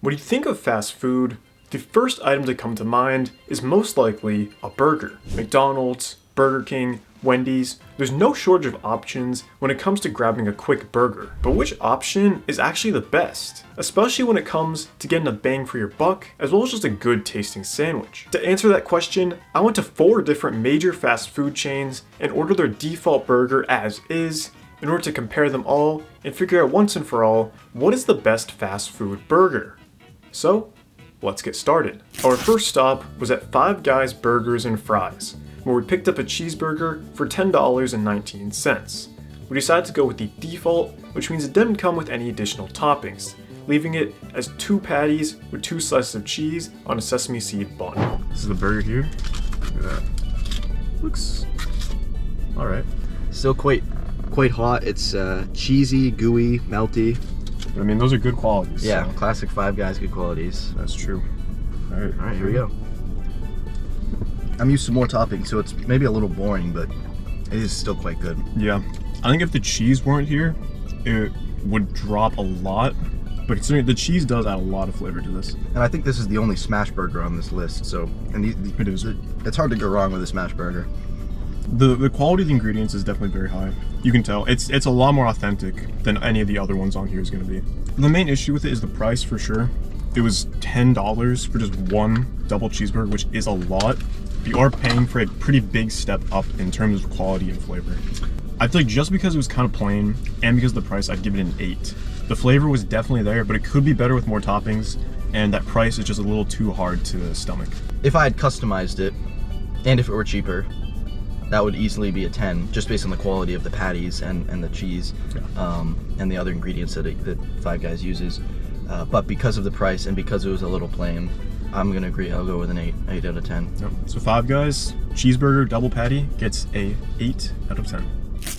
When you think of fast food, the first item to come to mind is most likely a burger. McDonald's, Burger King, Wendys, there's no shortage of options when it comes to grabbing a quick burger. But which option is actually the best? Especially when it comes to getting a bang for your buck, as well as just a good tasting sandwich. To answer that question, I went to 4 different major fast food chains and ordered their default burger as is, in order to compare them all and figure out once and for all, what is the best fast food burger? So, let's get started. Our first stop was at Five Guys Burgers and Fries, where we picked up a cheeseburger for $10.19. We decided to go with the default, which means it didn't come with any additional toppings, leaving it as 2 patties with 2 slices of cheese on a sesame seed bun. This is the burger here. Look at that. Looks alright. Still quite hot. It's cheesy, gooey, melty. I mean, those are good qualities. Yeah, so. classic Five Guys, good qualities. That's true. Alright, Here we go. I'm used to more toppings, so it's maybe a little boring, but it is still quite good. Yeah. I think if the cheese weren't here, it would drop a lot. But considering the cheese does add a lot of flavor to this. And I think this is the only smash burger on this list, so It is. It's hard to go wrong with a smash burger. The quality of the ingredients is definitely very high. You can tell. It's a lot more authentic than any of the other ones on here is going to be. The main issue with it is the price for sure. It was $10 for just one double cheeseburger, which is a lot. You are paying for a pretty big step up in terms of quality and flavor. I feel like just because it was kind of plain and because of the price, I'd give it an 8. The flavor was definitely there, but it could be better with more toppings, and that price is just a little too hard to stomach. If I had customized it, and if it were cheaper, that would easily be a 10, just based on the quality of the patties and the cheese, and the other ingredients that Five Guys uses. But because of the price and because it was a little plain, I'm gonna agree. I'll go with an 8 out of 10. Yep. So Five Guys cheeseburger double patty gets a 8 out of 10.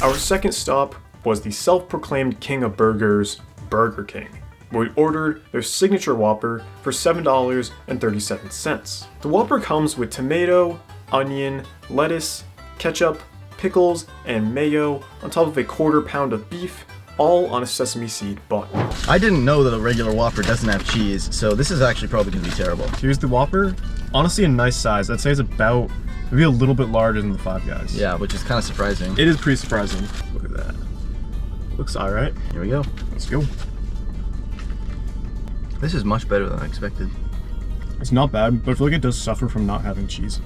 Our second stop was the self-proclaimed king of burgers, Burger King, where we ordered their signature Whopper for $7.37. The Whopper comes with tomato, onion, lettuce, ketchup, pickles, and mayo on top of a 1/4 pound of beef, all on a sesame seed bun. I didn't know that a regular Whopper doesn't have cheese, so this is actually probably gonna be terrible. Here's the Whopper. Honestly, a nice size. I'd say it's about maybe a little bit larger than the Five Guys. Yeah, which is kind of surprising. It is pretty surprising. Look at that. Looks alright. Here we go. Let's go. This is much better than I expected. It's not bad, but I feel like it does suffer from not having cheese.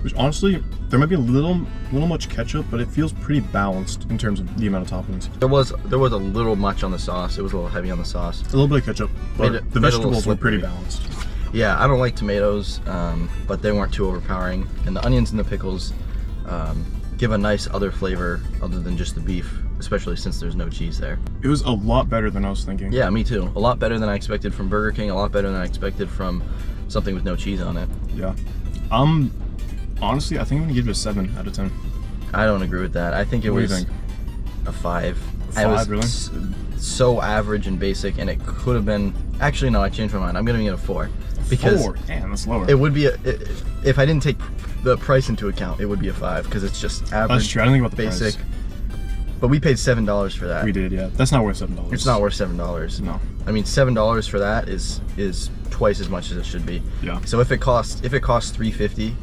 Which honestly, there might be a little much ketchup, but it feels pretty balanced in terms of the amount of toppings. There was a little much on the sauce. It was a little heavy on the sauce. A little bit of ketchup, but the vegetables were pretty balanced. Yeah, I don't like tomatoes, but they weren't too overpowering. And the onions and the pickles give a nice other flavor other than just the beef, especially since there's no cheese there. It was a lot better than I was thinking. Yeah, me too. A lot better than I expected from Burger King, a lot better than I expected from something with no cheese on it. Yeah. Honestly, I think I'm gonna give it a 7 out of 10. I don't agree with that. I think it What was do you think? a 5. Five, it was really? So average and basic, and it could have been. Actually, no, I changed my mind. I'm giving it a 4 because 4? Damn, that's lower. it would be if I didn't take the price into account, it would be a 5 because it's just average. That's true. I didn't think about the basic. price. But we paid $7 for that. We did, yeah. That's not worth $7. It's not worth $7. No. I mean, $7 for that is twice as much as it should be. Yeah. So if it costs $3.50,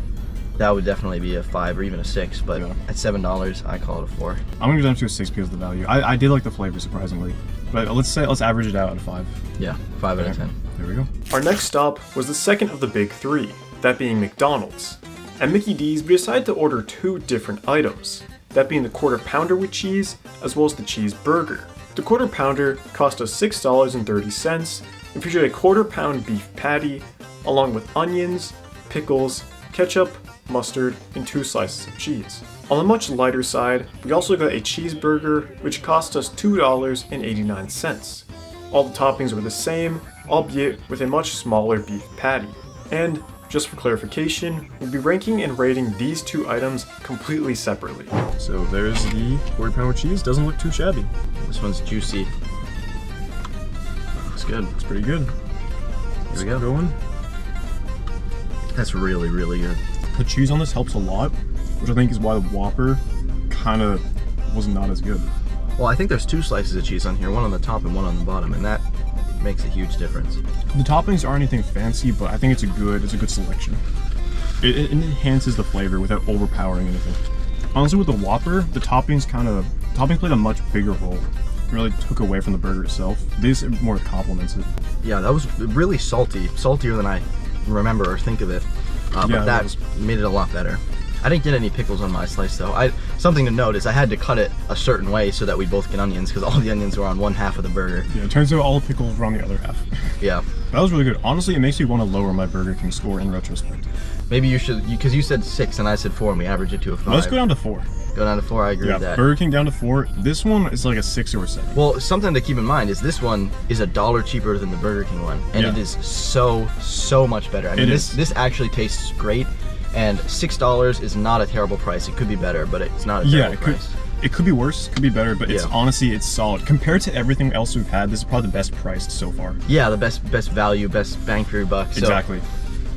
that would definitely be a 5 or even a 6. But Yeah. at $7, I call it a 4. I'm gonna give them to a 6 because of the value. I did like the flavor surprisingly, but let's average it out of 5. Yeah, 5 out of 10. There we go. Our next stop was the second of the big 3, that being McDonald's. At Mickey D's, we decided to order 2 different items, that being the 1/4 pounder with cheese, as well as the cheeseburger. The 1/4 pounder cost us $6.30 and featured a 1/4 pound beef patty, along with onions, pickles, ketchup, mustard, and 2 slices of cheese. On the much lighter side, we also got a cheeseburger, which cost us $2.89. All the toppings were the same, albeit with a much smaller beef patty. And, just for clarification, we'll be ranking and rating these 2 items completely separately. So there's the 1/4 pound with cheese. Doesn't look too shabby. This one's juicy. Looks good. It's pretty good. Here we go. Going. That's really, really good. The cheese on this helps a lot, which I think is why the Whopper kind of was not as good. Well, I think there's 2 slices of cheese on here, one on the top and one on the bottom, and that makes a huge difference. The toppings aren't anything fancy, but I think it's a good selection. It enhances the flavor without overpowering anything. Honestly, with the Whopper, the toppings played a much bigger role. It really took away from the burger itself. This more complements it. Yeah, that was really salty, saltier than I remember or think of it. But that made it a lot better. I didn't get any pickles on my slice though. Something to note is I had to cut it a certain way so that we both get onions, because all the onions were on one half of the burger. Yeah, it turns out all the pickles were on the other half. Yeah. That was really good. Honestly, it makes me want to lower my Burger King score in retrospect. Maybe you should, because you said 6 and I said 4 and we averaged it to a 5. Let's go down to 4. Go down to 4, I agree with that. Burger King down to 4. This one is like a 6 or a 7. Well, something to keep in mind is this one is $1 cheaper than the Burger King one, and it is so much better. I mean, this actually tastes great, and $6 is not a terrible price. It could be better, but it's not a terrible price. It could be worse, could be better, but it's honestly, it's solid. Compared to everything else we've had, this is probably the best priced so far. Yeah, the best value, best bang for your buck. So, exactly.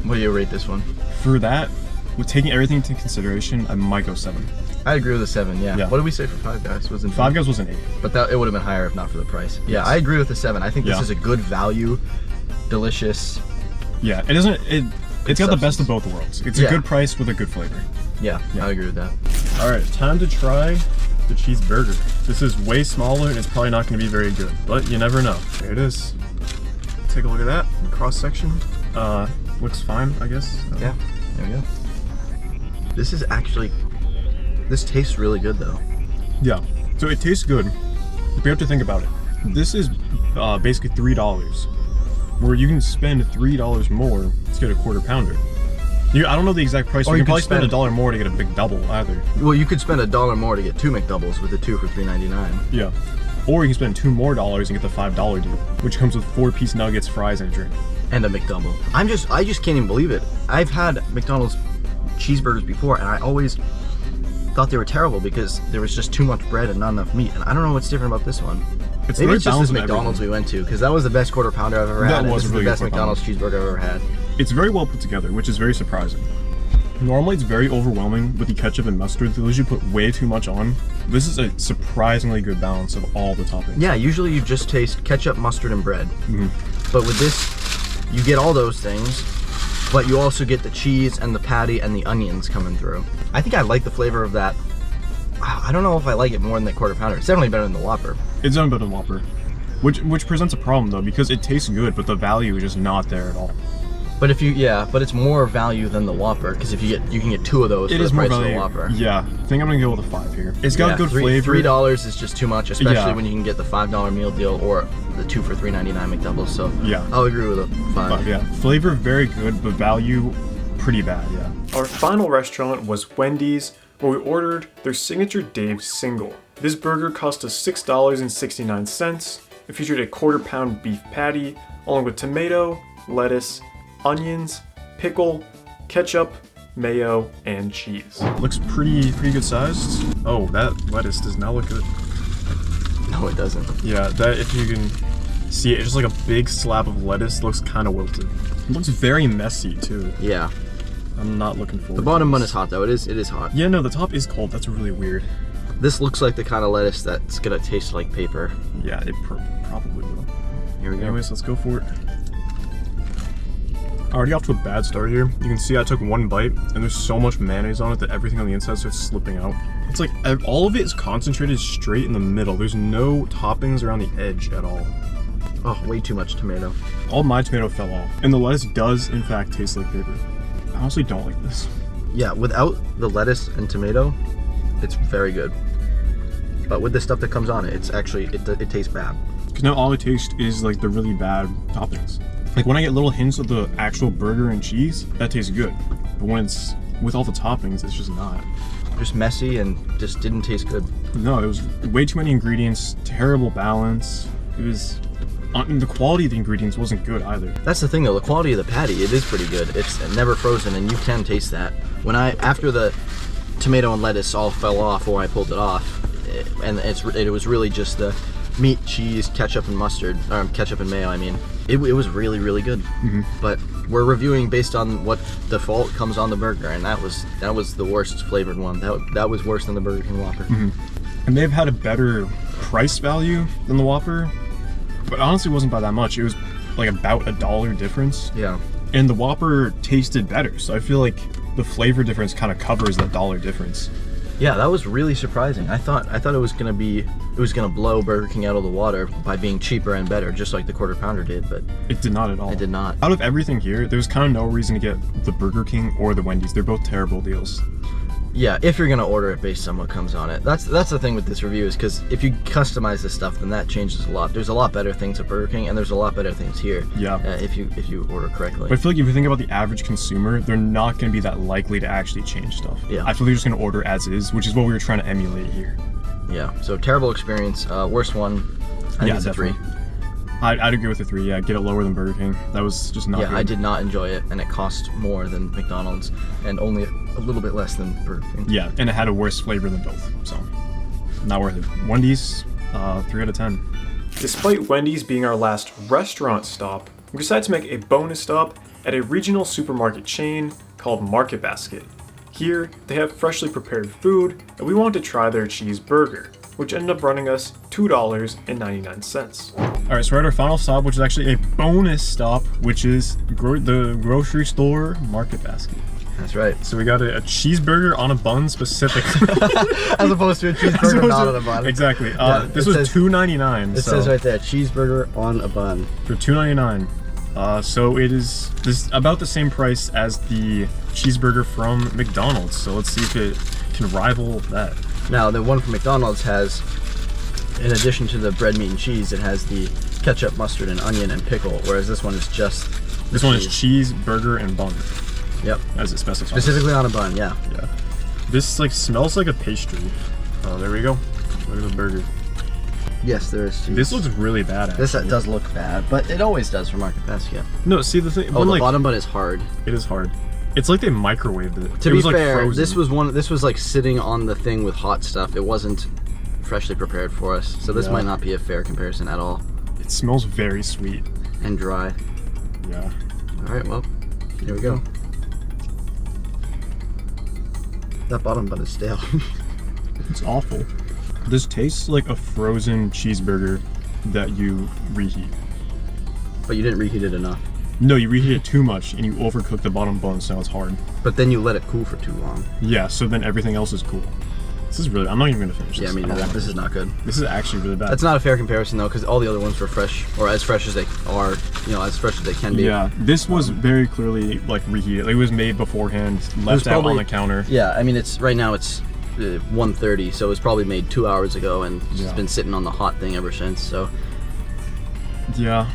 What do you rate this one? For that, with taking everything into consideration, I might go 7. I agree with a 7, yeah. What did we say for Five Guys? Five Guys was an 8. But it would have been higher if not for the price. Yeah, I agree with the 7. I think this is a good value, delicious. Yeah, it's got the best of both worlds. It's a good price with a good flavor. Yeah, I agree with that. All right, time to try the cheeseburger. This is way smaller and it's probably not going to be very good, but you never know. There it is. Take a look at that cross section. Looks fine, I guess. Yeah, there we go. This tastes really good though. Yeah, so it tastes good, but you have to think about it. This is basically $3, where you can spend $3 more to get a quarter pounder. I don't know the exact price. You can probably spend $1 more to get a big double either. Well, you could spend $1 more to get 2 McDoubles with the 2 for $3.99. Yeah. Or you can spend $2 more and get the $5 deal, which comes with 4-piece nuggets, fries, and a drink. And a McDouble. I just can't even believe it. I've had McDonald's cheeseburgers before, and I always thought they were terrible because there was just too much bread and not enough meat. And I don't know what's different about this one. Maybe it's just this McDonald's we went to, because that was the best quarter pounder I've ever had. That was really the best McDonald's cheeseburger I've ever had. It's very well put together, which is very surprising. Normally it's very overwhelming with the ketchup and mustard. They usually put way too much on. This is a surprisingly good balance of all the toppings. Yeah, usually you just taste ketchup, mustard, and bread. But with this, you get all those things, but you also get the cheese and the patty and the onions coming through. I think I like the flavor of that. I don't know if I like it more than the quarter pounder. It's definitely better than the Whopper. It's definitely better than the Whopper. Which presents a problem though, because it tastes good, but the value is just not there at all. But but it's more value than the Whopper, because if you can get 2 of those for the price of the Whopper. Yeah, I think I'm gonna go with a 5 here. It's got good flavor. $3 is just too much, especially when you can get the $5 meal deal or the 2 for $3.99 McDoubles. So I'll agree with a 5. Yeah, flavor very good, but value pretty bad. Yeah. Our final restaurant was Wendys, where we ordered their signature Dave's Single. This burger cost us $6.69. It featured a quarter-pound beef patty, along with tomato, lettuce, onions, pickle, ketchup, mayo, and cheese. Looks pretty good sized. Oh, that lettuce does not look good. No, it doesn't. Yeah, that, if you can see it, it's just like a big slab of lettuce. Looks kind of wilted. It looks very messy too. Yeah. I'm not looking forward. The bottom bun is hot though. It is hot. Yeah, no, the top is cold. That's really weird. This looks like the kind of lettuce that's gonna taste like paper. Yeah, it probably will. Here we go. Anyways, let's go for it. Already off to a bad start here. You can see I took 1 bite, and there's so much mayonnaise on it that everything on the inside starts slipping out. It's like all of it is concentrated straight in the middle. There's no toppings around the edge at all. Oh, way too much tomato. All my tomato fell off, and the lettuce does in fact taste like paper. I honestly don't like this. Yeah, without the lettuce and tomato, it's very good. But with the stuff that comes on it, it's actually, it tastes bad. Because now all it tastes is like the really bad toppings. Like when I get little hints of the actual burger and cheese, that tastes good. But when it's with all the toppings, it's just not. Just messy and just didn't taste good. No, it was way too many ingredients, terrible balance. It was, the quality of the ingredients wasn't good either. That's the thing though, the quality of the patty, it is pretty good. It's never frozen and you can taste that. After the tomato and lettuce all fell off or I pulled it off, it was really just the meat, cheese, ketchup and mustard, or ketchup and mayo, I mean. It was really, really good. But we're reviewing based on what default comes on the burger, and that was the worst flavored one. That was worse than the Burger King Whopper. And they've had a better price value than the Whopper, but honestly, it wasn't by that much. It was like about $1 difference. Yeah. And the Whopper tasted better, so I feel like the flavor difference kind of covers that $1 difference. Yeah, that was really surprising. I thought it was gonna blow Burger King out of the water by being cheaper and better, just like the Quarter Pounder did, but it did not at all. It did not. Out of everything here, there's kind of no reason to get the Burger King or the Wendys. They're both terrible deals. Yeah, if you're gonna order it based on what comes on it. That's the thing with this review, is because if you customize this stuff, then that changes a lot. There's a lot better things at Burger King, and there's a lot better things here. Yeah. If you order correctly. But I feel like if you think about the average consumer, they're not going to be that likely to actually change stuff. Yeah. I feel they're just going to order as is, which is what we were trying to emulate here. Yeah. So terrible experience. Worst one. I think it's a 3. I'd agree with the 3. Yeah, get it lower than Burger King. That was just not good. I did not enjoy it, and it cost more than McDonald's, and only a little bit less than Burger King. Yeah, and it had a worse flavor than both, so not worth it. Wendy's, 3 out of 10. Despite Wendy's being our last restaurant stop, we decided to make a bonus stop at a regional supermarket chain called Market Basket. Here, they have freshly prepared food, and we wanted to try their cheeseburger, which ended up running us $2.99. Alright, so we're at our final stop, which is actually a bonus stop, which is the grocery store Market Basket. That's right. So we got a cheeseburger on a bun specifically. As opposed to a cheeseburger not on a bun. Exactly. This was $2.99. It says right there, cheeseburger on a bun. For $2.99. So it is about the same price as the cheeseburger from McDonald's. So let's see if it can rival that. Now, the one from McDonald's has, in addition to the bread, meat, and cheese, it has the ketchup, mustard, and onion and pickle, whereas this one is just This one is cheeseburger and bun. Yep. As it specifies. Specifically on a bun, yeah. Yeah. This like smells like a pastry. Oh, there we go. Look at the burger. Yes, there is cheese. This looks really bad, actually. This does look bad, but it always does for Market Basket. No, see the thing. Oh, the bottom bun is hard. It is hard. It's like they microwaved it. To it be was, fair, like, this was like sitting on the thing with hot stuff. It wasn't freshly prepared for us, so this might not be a fair comparison at all. It smells very sweet. And dry. Yeah. Alright, well, here we go. That bottom bun is stale. It's awful. This tastes like a frozen cheeseburger that you reheat. But you didn't reheat it enough. No, you reheat it too much and you overcook the bottom bun, so now it's hard. But then you let it cool for too long. Yeah, so then everything else is cool. This is really, I'm not even gonna finish this. Yeah, I mean, this is not good. This is actually really bad. That's not a fair comparison though, because all the other ones were fresh, or as fresh as they are, as fresh as they can be. Yeah, this was very clearly like reheated. It was made beforehand, left out on the counter. Yeah, I mean, right now it's 1:30, so it was probably made 2 hours ago, and it's been sitting on the hot thing ever since. So yeah,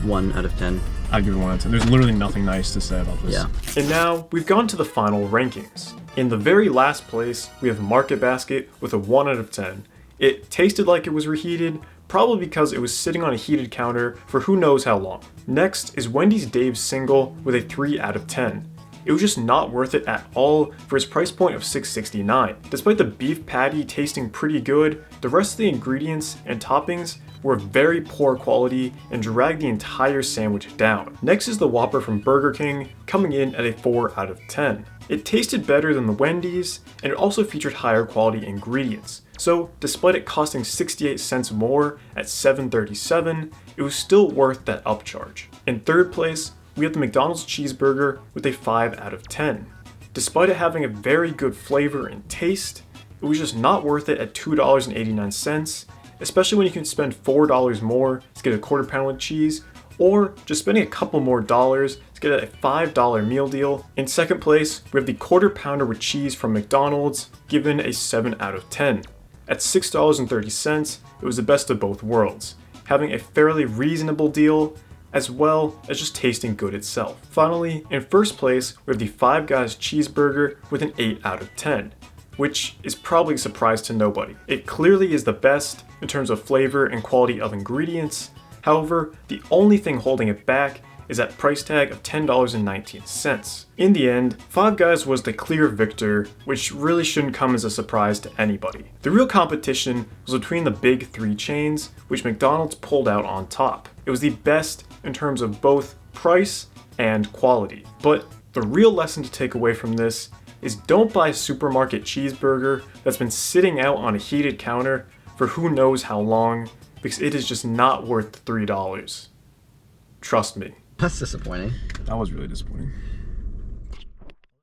1 out of 10. I'd give it 1 out of 10. There's literally nothing nice to say about this. Yeah. And now we've gone to the final rankings. In the very last place, we have Market Basket with a 1 out of 10. It tasted like it was reheated, probably because it was sitting on a heated counter for who knows how long. Next is Wendy's Dave's Single with a 3 out of 10. It was just not worth it at all for its price point of $6.69. Despite the beef patty tasting pretty good, the rest of the ingredients and toppings were very poor quality and dragged the entire sandwich down. Next is the Whopper from Burger King, coming in at a 4 out of 10. It tasted better than the Wendy's, and it also featured higher quality ingredients. So, despite it costing 68 cents more at $7.37, it was still worth that upcharge. In third place, we have the McDonald's cheeseburger with a 5 out of 10. Despite it having a very good flavor and taste, it was just not worth it at $2.89, especially when you can spend $4 more to get a quarter pound with cheese, or just spending a couple more dollars to get a $5 meal deal. In second place, we have the quarter pounder with cheese from McDonald's, given a 7 out of 10. At $6.30, it was the best of both worlds, having a fairly reasonable deal, as well as just tasting good itself. Finally, in first place, we have the Five Guys cheeseburger with an 8 out of 10, which is probably a surprise to nobody. It clearly is the best in terms of flavor and quality of ingredients. However, the only thing holding it back is that price tag of $10.19. In the end, Five Guys was the clear victor, which really shouldn't come as a surprise to anybody. The real competition was between the big three chains, which McDonald's pulled out on top. It was the best in terms of both price and quality. But the real lesson to take away from this is don't buy a supermarket cheeseburger that's been sitting out on a heated counter for who knows how long, because it is just not worth the $3. Trust me. That's disappointing. That was really disappointing.